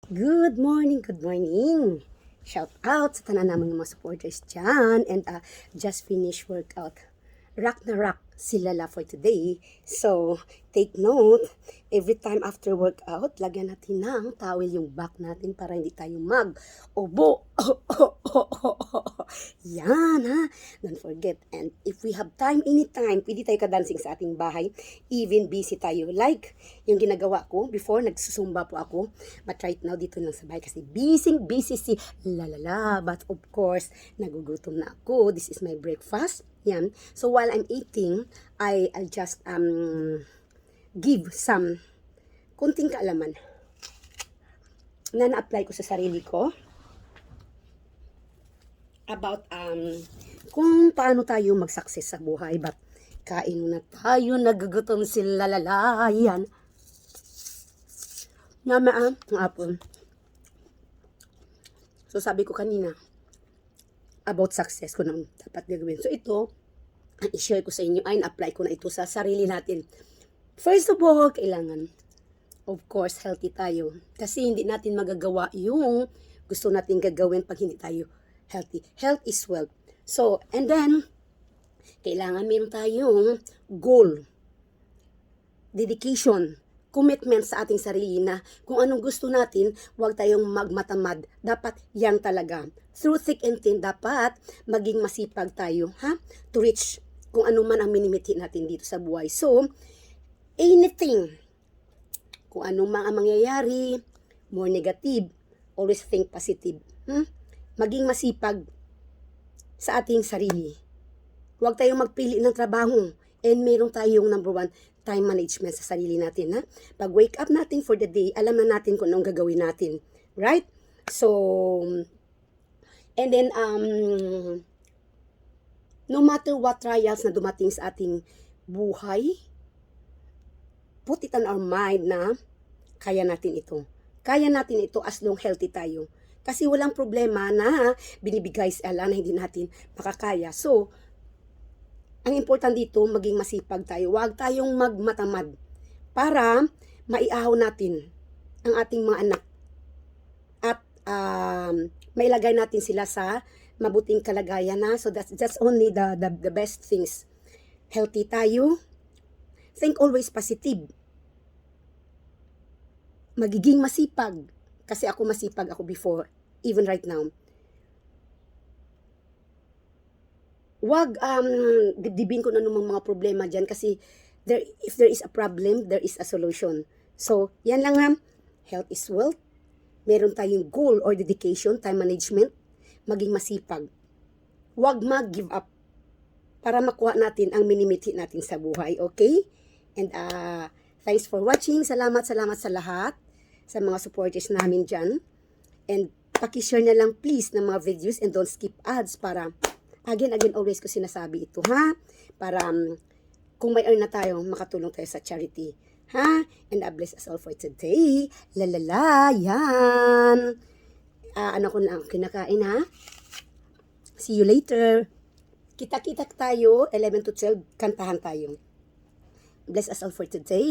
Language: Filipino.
Good morning, good morning. Shout out sa tanan namang mga supporters dyan. And just finished workout. Rock na rock si Lala for today. So, take note, every time after workout, lagyan natin ng towel yung back natin para hindi tayo mag-obo. Yan ha. Don't forget. And if we have time, anytime, pwede tayo ka-dancing sa ating bahay. Even busy tayo. Like yung ginagawa ko before, nagsusumba po ako. But right now, dito lang sa bahay kasi busy si Lalala. But of course, nagugutom na ako. This is my breakfast. Yan. So while I'm eating, I'll just give some kunting kaalaman na na-apply ko sa sarili ko about kung paano tayo mag-success sa buhay. But kain muna tayo, nagugutom si Lalala. Yan. Nama ang apple. So sabi ko kanina about success ko nang dapat gagawin. So ito, ang i-share ko sa inyo ay na-apply ko na ito sa sarili natin. First of all, kailangan, of course, healthy tayo. Kasi hindi natin magagawa yung gusto natin gagawin pag hindi tayo healthy. Health is wealth. So, and then, kailangan meron tayong goal, dedication, commitment sa ating sarili na kung anong gusto natin, huwag tayong magmatamad. Dapat yan talaga. Through thick and thin, dapat maging masipag tayo, ha? To reach kung ano man ang minimiti natin dito sa buhay. So, anything, kung ano man ang mangyayari, more negative, always think positive. Maging masipag sa ating sarili. Huwag tayong magpili ng trabaho. And meron tayong number one, time management sa sarili natin. Ha? Pag wake up natin for the day, alam na natin kung anong gagawin natin. Right? So, and then, no matter what trials na dumating sa ating buhay, put it on our mind na kaya natin ito. Kaya natin ito as long healthy tayo. Kasi walang problema na binibigay sa Allah na hindi natin makakaya. So, ang important dito, maging masipag tayo. Huwag tayong magmatamad para maiahaw natin ang ating mga anak at mailagay natin sila sa mabuting kalagayan na. So that's only the best things. Healthy tayo. Think always positive. Magiging masipag. Kasi ako masipag ako before, even right now. Wag dibin ko na ng mga problema dyan kasi if there is a problem, there is a solution. So, yan lang ha. Health is wealth. Meron tayong goal or dedication, time management. Maging masipag. Wag mag-give up para makuha natin ang minimiti natin sa buhay. Okay? And thanks for watching. Salamat sa lahat. Sa mga supporters namin dyan. And pakishare na lang please ng mga videos and don't skip ads para again, always ko sinasabi ito, ha? Para kung may earn na tayo, makatulong tayo sa charity. Ha? And bless us all for today. Lalala, yan. Ano ko lang, kinakain, ha? See you later. Kita-kita tayo, 11 to 12, kantahan tayo. Bless us all for today.